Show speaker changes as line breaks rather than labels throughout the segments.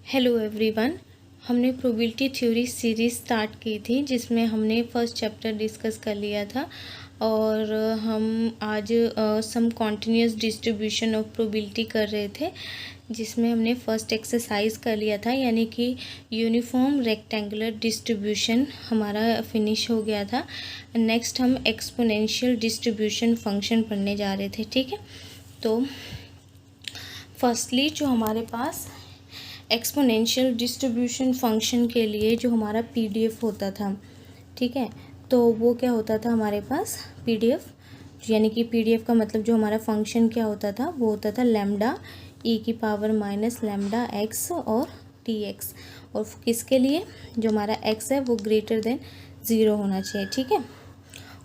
Hello everyone. हमने probability theory series start की थी जिसमें हमने फर्स्ट चैप्टर डिस्कस कर लिया था और हम आज सम कॉन्टिन्यूस डिस्ट्रीब्यूशन ऑफ प्रोबेबिलिटी कर रहे थे जिसमें हमने फर्स्ट एक्सरसाइज कर लिया था, यानी कि यूनिफॉर्म रेक्टेंगुलर डिस्ट्रीब्यूशन हमारा फिनिश हो गया था। नेक्स्ट हम एक्सपोनेंशियल डिस्ट्रीब्यूशन फंक्शन पढ़ने जा रहे थे। ठीक है, तो फर्स्टली जो हमारे पास एक्सपोनेंशियल डिस्ट्रीब्यूशन फंक्शन के लिए जो हमारा पीडीएफ होता था, ठीक है, तो वो क्या होता था हमारे पास पीडीएफ, यानी कि पीडीएफ का मतलब जो हमारा फंक्शन क्या होता था वो होता था लैम्डा ई की पावर माइनस लैम्डा एक्स और टी एक्स, और किसके लिए, जो हमारा एक्स है वो ग्रेटर देन ज़ीरो होना चाहिए। ठीक है,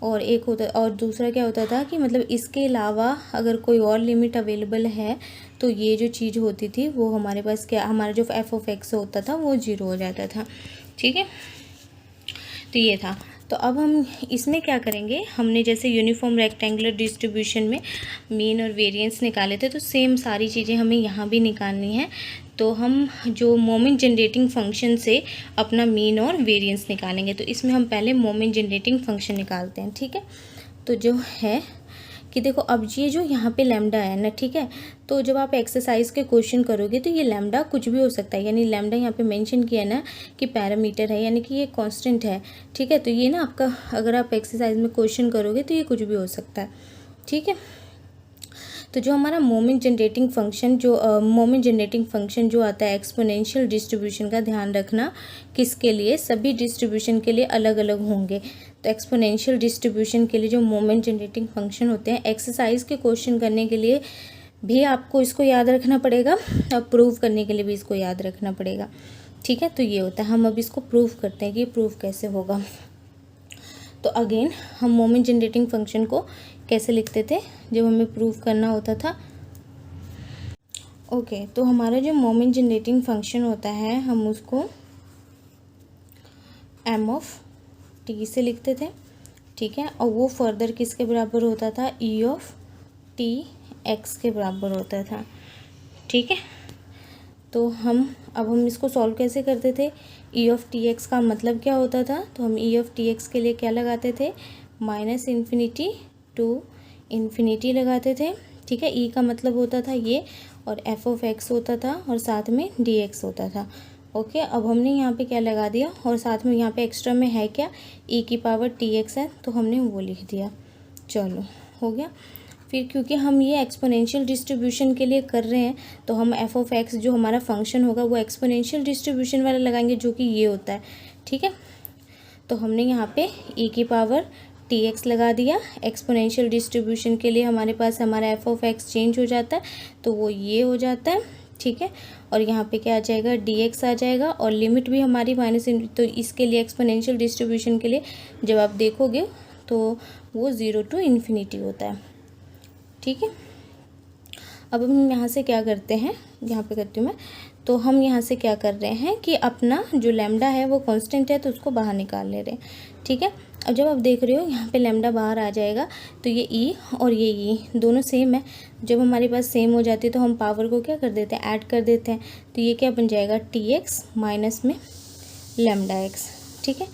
और एक होता और दूसरा क्या होता था कि मतलब इसके अलावा अगर कोई और लिमिट अवेलेबल है तो ये जो चीज़ होती थी वो हमारे पास क्या, हमारा जो एफ ऑफ एक्स होता था वो जीरो हो जाता था। ठीक है, तो ये था। तो अब हम इसमें क्या करेंगे, हमने जैसे यूनिफॉर्म रेक्टेंगुलर डिस्ट्रीब्यूशन में मीन और वेरिएंस निकाले थे तो सेम सारी चीज़ें हमें यहाँ भी निकालनी है। तो हम जो मोमेंट जनरेटिंग फंक्शन से अपना मीन और वेरिएंस निकालेंगे। तो इसमें हम पहले मोमेंट जनरेटिंग फंक्शन निकालते हैं। ठीक है, तो जो है कि देखो अब ये जो यहाँ पे लैम्डा है ना, ठीक है, तो जब आप एक्सरसाइज के क्वेश्चन करोगे तो ये लैम्डा कुछ भी हो सकता है, यानी लैम्डा यहाँ पे मेंशन किया है ना कि पैरामीटर है, यानी कि ये कांस्टेंट है। ठीक है, तो ये ना आपका अगर आप एक्सरसाइज में क्वेश्चन करोगे तो ये कुछ भी हो सकता है। ठीक है, तो जो हमारा मोमेंट जनरेटिंग फंक्शन जो आता है एक्सपोनेंशियल डिस्ट्रीब्यूशन का, ध्यान रखना किसके लिए, सभी डिस्ट्रीब्यूशन के लिए अलग अलग होंगे। तो एक्सपोनेंशियल डिस्ट्रीब्यूशन के लिए जो मोमेंट जनरेटिंग फंक्शन होते हैं, एक्सरसाइज के क्वेश्चन करने के लिए भी आपको इसको याद रखना पड़ेगा और प्रूव करने के लिए भी इसको याद रखना पड़ेगा। ठीक है, तो ये होता है। हम अब इसको प्रूव करते हैं कि प्रूव कैसे होगा। तो अगेन हम मोमेंट जनरेटिंग फंक्शन को कैसे लिखते थे जब हमें प्रूव करना होता था। ओके, तो हमारा जो मोमेंट जनरेटिंग फंक्शन होता है हम उसको एम ऑफ टी से लिखते थे। ठीक है, और वो फर्दर किसके बराबर होता था, ई ऑफ टी एक्स के बराबर होता था। ठीक है, तो अब हम इसको सॉल्व कैसे करते थे, ई ऑफ टी एक्स का मतलब क्या होता था, तो हम ई ऑफ टी एक्स के लिए क्या लगाते थे, माइनस इन्फिनिटी टू इन्फिनिटी लगाते थे। ठीक है, ई का मतलब होता था ये, और एफ ऑफ एक्स होता था और साथ में डी एक्स होता था। ओके, अब हमने यहाँ पे क्या लगा दिया और साथ में यहाँ पे एक्स्ट्रा में है क्या, ई की पावर टी एक्स है, तो हमने वो लिख दिया। चलो हो गया। फिर क्योंकि हम ये एक्सपोनेंशियल डिस्ट्रीब्यूशन के लिए कर रहे हैं तो हम एफ ऑफ एक्स जो हमारा फंक्शन होगा वो एक्सपोनेंशियल डिस्ट्रीब्यूशन वाला लगाएंगे जो कि ये होता है। ठीक है, तो हमने यहाँ पे ई की पावर टी एक्स लगा दिया। एक्सपोनेंशियल डिस्ट्रीब्यूशन के लिए हमारे पास हमारा एफ ऑफ एक्स चेंज हो जाता है तो वो ये हो जाता है। ठीक है, और यहाँ पे क्या आ जाएगा, डी एक्स आ जाएगा, और लिमिट भी हमारी माइनस, तो इसके लिए एक्सपोनेंशियल डिस्ट्रीब्यूशन के लिए जब आप देखोगे तो वो ज़ीरो टू इन्फिनिटी होता है। ठीक है, अब हम यहाँ से क्या करते हैं, यहाँ पे करती हूँ मैं, तो हम यहाँ से क्या कर रहे हैं कि अपना जो लैम्डा है वो कांस्टेंट है तो उसको बाहर निकाल ले रहे हैं। ठीक है, अब जब आप देख रहे हो यहाँ पे लैम्डा बाहर आ जाएगा तो ये ई और ये ई दोनों सेम है। जब हमारे पास सेम हो जाती है तो हम पावर को क्या कर देते हैं, ऐड कर देते हैं, तो ये क्या बन जाएगा, टी एक्स माइनस में लैम्डा एक्स। ठीक है,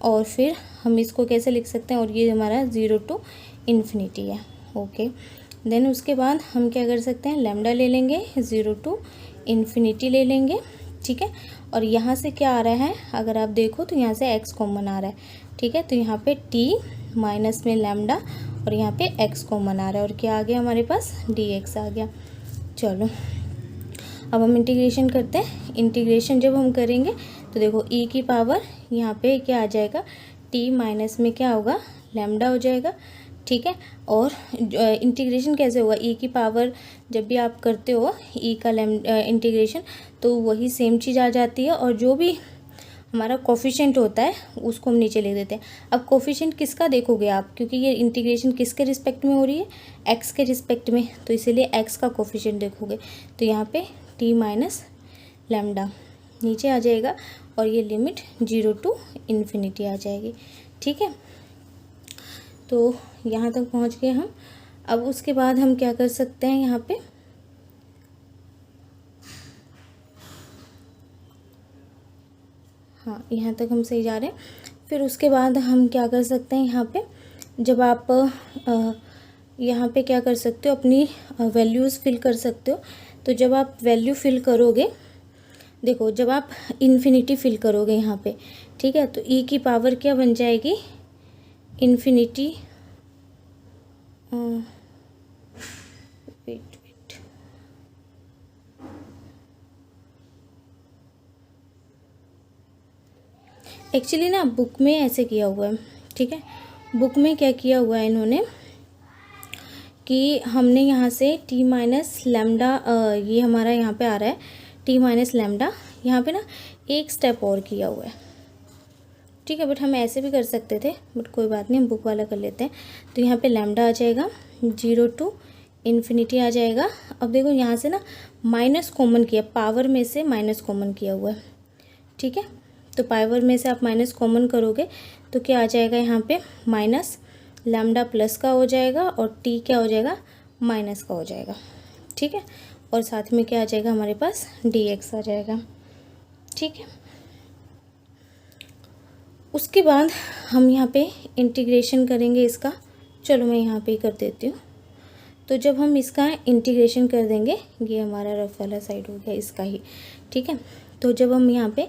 और फिर हम इसको कैसे लिख सकते हैं, और ये हमारा ज़ीरो टू इन्फिनिटी है। ओके, देन उसके बाद हम क्या कर सकते हैं, लैम्डा ले लेंगे, ज़ीरो टू इन्फिनिटी ले लेंगे। ठीक है, और यहाँ से क्या आ रहा है, अगर आप देखो तो यहाँ से x कॉमन आ रहा है। ठीक है, तो यहाँ पे t माइनस में लैम्डा और यहाँ पे x कॉमन आ रहा है, और क्या आ गया हमारे पास, dx आ गया। चलो अब हम इंटीग्रेशन करते हैं। इंटीग्रेशन जब हम करेंगे तो देखो e की पावर यहाँ पे क्या आ जाएगा, t माइनस में क्या होगा, लैम्डा हो जाएगा। ठीक है, और इंटीग्रेशन कैसे होगा, ई की पावर जब भी आप करते हो ई का इंटीग्रेशन तो वही सेम चीज़ आ जाती है, और जो भी हमारा कोफिशिएंट होता है उसको हम नीचे लिख देते हैं। अब कोफिशिएंट किसका देखोगे आप, क्योंकि ये इंटीग्रेशन किसके रिस्पेक्ट में हो रही है, एक्स के रिस्पेक्ट में, तो इसीलिए एक्स का कोफिशिएंट देखोगे। तो यहाँ पे टी माइनस लैम्डा नीचे आ जाएगा और ये लिमिट ज़ीरो टू इन्फिनिटी आ जाएगी। ठीक है, तो यहाँ तक पहुँच गए हम। अब उसके बाद हम क्या कर सकते हैं, यहाँ पे हाँ, यहाँ तक हम सही जा रहे हैं। फिर उसके बाद हम क्या कर सकते हैं, यहाँ पे जब आप यहाँ पे क्या कर सकते हो, अपनी वैल्यूज़ फिल कर सकते हो। तो जब आप वैल्यू फिल करोगे, देखो जब आप इन्फिनिटी फिल करोगे यहाँ पे, ठीक है, तो ई की पावर क्या बन जाएगी, इन्फिनिटी, वेट एक्चुअली ना बुक में ऐसे किया हुआ है, ठीक है। बुक में क्या किया हुआ है इन्होंने कि हमने यहाँ से टी माइनस लैम्डा, ये हमारा यहाँ पे आ रहा है टी माइनस लैम्डा, यहाँ पे ना एक स्टेप और किया हुआ है, ठीक है। बट हम ऐसे भी कर सकते थे, बट कोई बात नहीं, हम बुक वाला कर लेते हैं। तो यहाँ पे लैम्डा आ जाएगा 0 टू इन्फिनिटी आ जाएगा। अब देखो यहाँ से ना माइनस कॉमन किया, पावर में से माइनस कॉमन किया हुआ है, ठीक है। तो पावर में से आप माइनस कॉमन करोगे तो क्या आ जाएगा, यहाँ पे माइनस लैम्डा प्लस का हो जाएगा और टी क्या हो जाएगा, माइनस का हो जाएगा, ठीक है। और साथ में क्या आ जाएगा, हमारे पास dx आ जाएगा, ठीक है। उसके बाद हम यहाँ पे इंटीग्रेशन करेंगे इसका। चलो मैं यहाँ पे ही कर देती हूँ। तो जब हम इसका इंटीग्रेशन कर देंगे, ये हमारा रफ वाला साइड हो गया इसका ही, ठीक है। तो जब हम यहाँ पे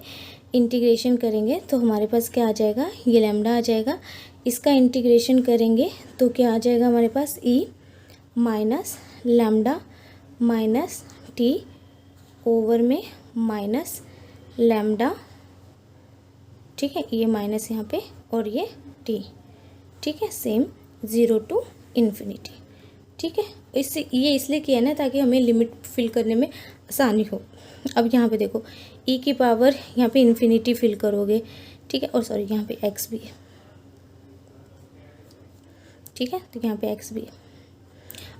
इंटीग्रेशन करेंगे तो हमारे पास क्या आ जाएगा, ये लैम्डा आ जाएगा। इसका इंटीग्रेशन करेंगे तो क्या आ जाएगा हमारे पास, e minus lambda minus t over में माइनस लैम्डा, ठीक है, ये माइनस यहाँ पे और ये टी, ठीक है, सेम 0 टू इन्फिनिटी, ठीक है। इससे ये इसलिए किया ना ताकि हमें लिमिट फिल करने में आसानी हो। अब यहाँ पे देखो ई की पावर यहाँ पे इन्फिनिटी फिल करोगे, ठीक है, और सॉरी यहाँ पे एक्स भी है, ठीक है, तो यहाँ पे एक्स भी है।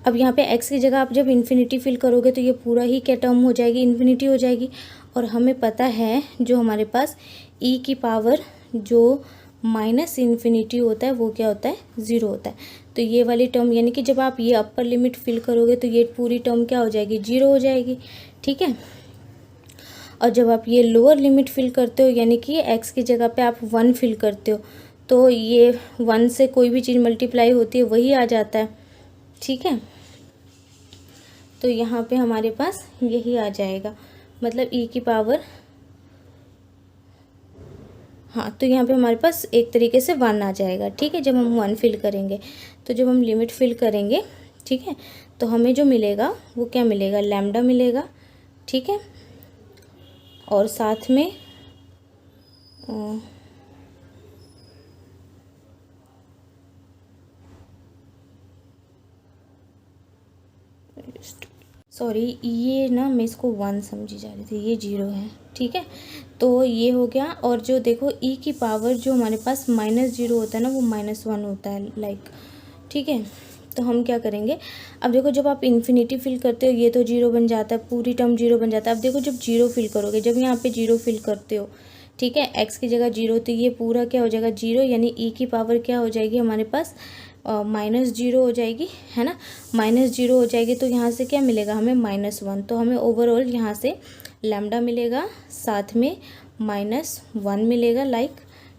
अब यहाँ पे एक्स की जगह आप जब इन्फिनिटी फिल करोगे तो ये पूरा ही क्या टर्म हो जाएगी, इन्फिनिटी हो जाएगी। और हमें पता है जो हमारे पास ई की पावर जो माइनस इन्फिनिटी होता है वो क्या होता है, 0 होता है। तो ये वाली टर्म यानी कि जब आप ये अपर लिमिट फिल करोगे तो ये पूरी टर्म क्या हो जाएगी, 0 हो जाएगी, ठीक है। और जब आप ये लोअर लिमिट फिल करते हो यानी कि एक्स की जगह पे आप 1 फिल करते हो तो ये 1 से कोई भी चीज़ मल्टीप्लाई होती है वही आ जाता है, ठीक है। तो यहाँ पे हमारे पास यही आ जाएगा, मतलब ई की पावर, हाँ, तो यहाँ पे हमारे पास एक तरीके से 1 आ जाएगा, ठीक है, जब हम 1 फिल करेंगे। तो जब हम लिमिट फिल करेंगे, ठीक है, तो हमें जो मिलेगा वो क्या मिलेगा, लैम्डा मिलेगा, ठीक है। और साथ में सॉरी, ये ना मैं इसको 1 समझी जा रही थी, ये 0 है, ठीक है। तो ये हो गया। और जो देखो ई की पावर जो हमारे पास -0 होता है ना वो -1 होता है, लाइक, ठीक है। तो हम क्या करेंगे, अब देखो जब आप इन्फिनिटी फिल करते हो ये तो 0 बन जाता है, पूरी टर्म 0 बन जाता है। अब देखो जब 0 फिल करोगे, जब यहाँ पे 0 फिल करते हो, ठीक है, एक्स की जगह 0, तो ये पूरा क्या हो जाएगा, 0, यानी ई की पावर क्या हो जाएगी हमारे पास, -0 हो जाएगी, है ना, -0 हो जाएगी। तो यहाँ से क्या मिलेगा हमें, -1। तो हमें ओवरऑल यहाँ से लैम्डा मिलेगा, साथ में -1 मिलेगा, लाइक,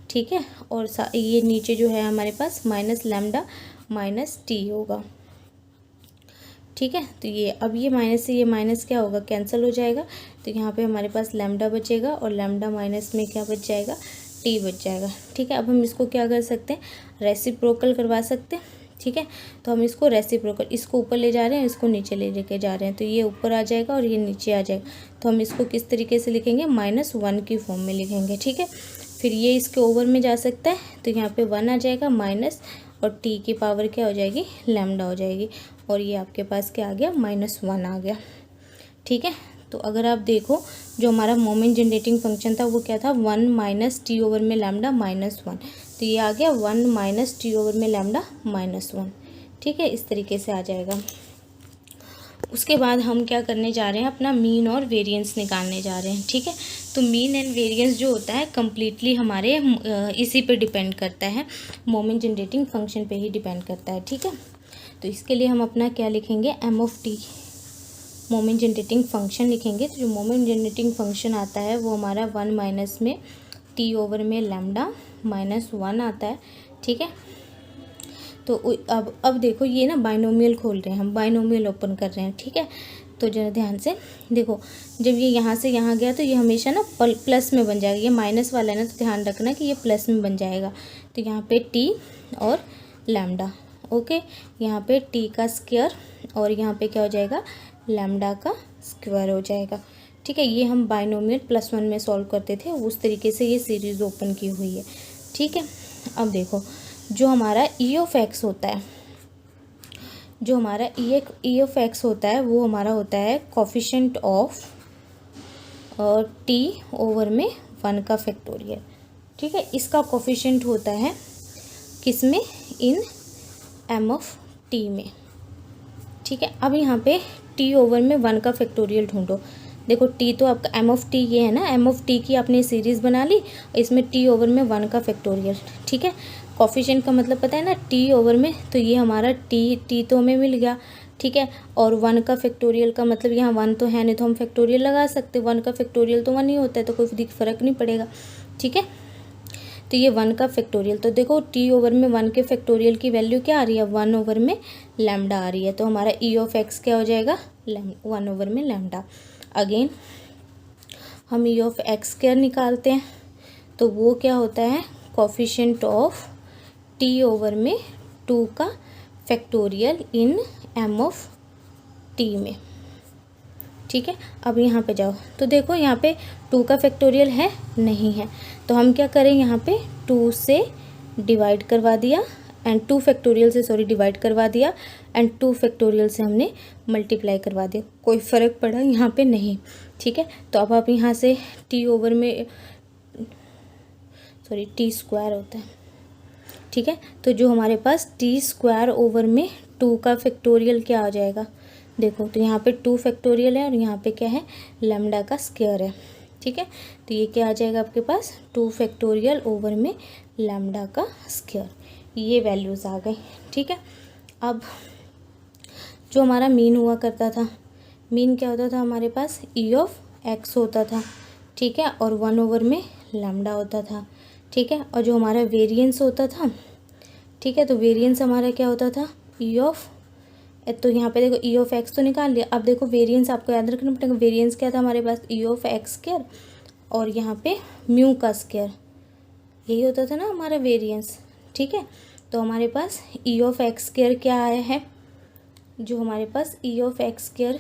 ठीक है। और ये नीचे जो है हमारे पास माइनस लैम्डा माइनस टी होगा, ठीक है। तो ये अब ये माइनस से ये माइनस क्या होगा, कैंसिल हो जाएगा। तो यहाँ पे हमारे पास लैम्डा बचेगा और लैम्डा माइनस में क्या बच जाएगा, टी बच जाएगा, ठीक है। अब हम इसको क्या कर सकते हैं, रेसिप्रोकल करवा सकते हैं, ठीक है। तो हम इसको रेसिप्रोकल, इसको ऊपर ले जा रहे हैं, इसको नीचे ले लेके जा रहे हैं, तो ये ऊपर आ जाएगा और ये नीचे आ जाएगा। तो हम इसको किस तरीके से लिखेंगे, -1 की फॉर्म में लिखेंगे, ठीक है। फिर ये इसके ओवर में जा सकता है, तो यहाँ पे 1 आ जाएगा माइनस, और टी की पावर क्या हो जाएगी, लैम्डा हो जाएगी, और ये आपके पास क्या आ गया, -1 आ गया, ठीक है। तो अगर आप देखो जो हमारा मोमेंट जनरेटिंग फंक्शन था वो क्या था, 1 माइनस टी ओवर में लैम्डा -1, तो ये आ गया 1 माइनस टी ओवर में लैम्डा -1, ठीक है, इस तरीके से आ जाएगा। उसके बाद हम क्या करने जा रहे हैं, अपना मीन और वेरिएंस निकालने जा रहे हैं, ठीक है। तो मीन एंड वेरिएंस जो होता है कम्प्लीटली हमारे इसी पे डिपेंड करता है, मोमेंट जनरेटिंग फंक्शन पे ही डिपेंड करता है, ठीक है। तो इसके लिए हम अपना क्या लिखेंगे, m(t), मोमेंट जनरेटिंग फंक्शन लिखेंगे। तो जो मोमेंट जनरेटिंग फंक्शन आता है वो हमारा 1 माइनस में टी ओवर में लैम्डा माइनस 1 आता है, ठीक है। तो अब देखो ये ना बाइनोमियल खोल रहे हैं हम, बाइनोमियल ओपन कर रहे हैं, ठीक है। तो जरा ध्यान से देखो, जब ये यहाँ से यहाँ गया तो ये हमेशा ना प्लस में बन जाएगा, ये माइनस वाला है ना, तो ध्यान रखना कि ये प्लस में बन जाएगा। तो यहाँ पे टी और लैम्डा, ओके, यहाँ पे टी का स्क्वायर और यहाँ पे क्या हो जाएगा, लैम्डा का स्क्वायर हो जाएगा, ठीक है। ये हम बाइनोमियल +1 में सॉल्व करते थे, उस तरीके से ये सीरीज़ ओपन की हुई है, ठीक है। अब देखो जो हमारा ई ऑफ एक्स होता है, जो हमारा ई ऑफ एक्स होता है वो हमारा होता है कोफिशिएंट ऑफ टी ओवर में 1 का फैक्टोरियल, ठीक है। इसका कोफिशिएंट होता है किस में, इन एम ऑफ टी में, ठीक है। अब यहाँ पे टी ओवर में 1 का फैक्टोरियल ढूंढो। देखो टी तो आपका एम ऑफ टी ये है ना, एम ऑफ टी की आपने सीरीज़ बना ली, इसमें टी ओवर में 1 का फैक्टोरियल, ठीक है। कोफिशिएंट का मतलब पता है ना, टी ओवर में, तो ये हमारा टी तो हमें मिल गया, ठीक है। और 1 का फैक्टोरियल का मतलब यहाँ 1 तो है नहीं, तो हम फैक्टोरियल लगा सकते, 1 का फैक्टोरियल तो 1 ही होता है, तो कोई फ़र्क नहीं पड़ेगा, ठीक है। तो ये 1 का फैक्टोरियल, तो देखो टी ओवर में 1 के फैक्टोरियल की वैल्यू क्या आ रही है, 1 ओवर में लैम्डा आ रही है, तो हमारा ई ऑफ एक्स क्या हो जाएगा, 1 ओवर में लैम्डा। अगेन हम ई ऑफ एक्स स्क्वायर निकालते हैं, तो वो क्या होता है, कोफिशिएंट ऑफ टी ओवर में 2 का factorial in M of T में, ठीक है। अब यहाँ पे जाओ तो देखो यहाँ पे 2 का फैक्टोरियल है, नहीं है, तो हम क्या करें, यहाँ पे 2 से डिवाइड करवा दिया एंड 2 फैक्टोरियल से डिवाइड करवा दिया एंड 2 फैक्टोरियल से हमने मल्टीप्लाई करवा दिया, कोई फ़र्क पड़ा यहाँ पे नहीं, ठीक है। तो अब आप यहाँ से टी ओवर में टी स्क्वायर होता है, ठीक है। तो जो हमारे पास टी स्क्वायर ओवर में 2 का फैक्टोरियल क्या आ जाएगा, देखो तो यहाँ पे 2 फैक्टोरियल है और यहाँ पे क्या है, लैम्डा का स्क्वायर है, ठीक है। तो ये क्या आ जाएगा आपके पास, 2 फैक्टोरियल ओवर में लैम्डा का स्क्वायर, ये वैल्यूज़ आ गई, ठीक है। अब जो हमारा मीन हुआ करता था, मीन क्या होता था हमारे पास, ई ऑफ एक्स होता था, ठीक है, और 1 ओवर में लैम्डा होता था, ठीक है। और जो हमारा वेरिएंस होता था, ठीक है, तो वेरिएंस हमारा क्या होता था, ई ऑफ, तो यहाँ पे देखो ई ऑफ एक्स तो निकाल लिया, अब देखो वेरिएंस आपको याद रखना पड़ेगा, वेरिएंस क्या था हमारे पास, ई ऑफ एक्स स्क्वायर और यहाँ पे म्यू का स्क्वायर, यही होता था ना हमारा वेरिएंस, ठीक है। तो हमारे पास ई ऑफ एक्स स्क्वायर क्या आया है, जो हमारे पास ई ऑफ एक्स स्क्वायर,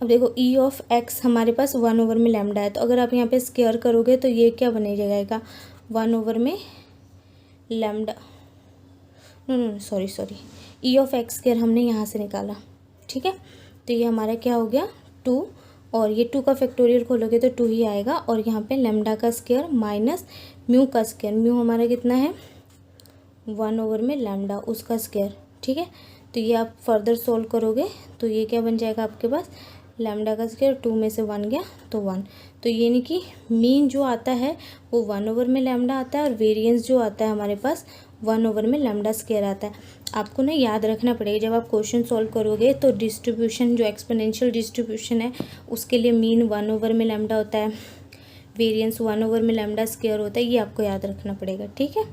अब देखो ई ऑफ एक्स हमारे पास 1 ओवर में लैम्डा है, तो अगर आप यहाँ पे स्क्वायर करोगे तो ये क्या बने जाएगा, 1 ओवर में lambda, sorry E of x square हमने यहाँ से निकाला, ठीक है। तो ये हमारा क्या हो गया 2, और ये 2 का फैक्टोरियल खोलोगे तो 2 ही आएगा, और यहाँ पे लैम्डा का स्क्वायर माइनस म्यू का स्क्वायर, म्यू हमारा कितना है 1 ओवर में लैम्डा उसका स्क्वायर, ठीक है। तो ये आप फर्दर सोल्व करोगे तो ये क्या बन जाएगा आपके पास, लैम्डा का स्क्वायर 2 में से 1 गया तो 1, तो ये नहीं कि मीन जो आता है वो 1 ओवर में लैम्डा आता है और वेरिएंस जो आता है हमारे पास 1 ओवर में लैम्डा स्क्वायर आता है। आपको ना याद रखना पड़ेगा जब आप क्वेश्चन सॉल्व करोगे, तो डिस्ट्रीब्यूशन जो एक्सपोनेंशियल डिस्ट्रीब्यूशन है उसके लिए मीन 1 ओवर में लैम्डा होता है, वेरिएंस 1 ओवर में लैम्डा स्क्वायर होता है, ये आपको याद रखना पड़ेगा, ठीक है।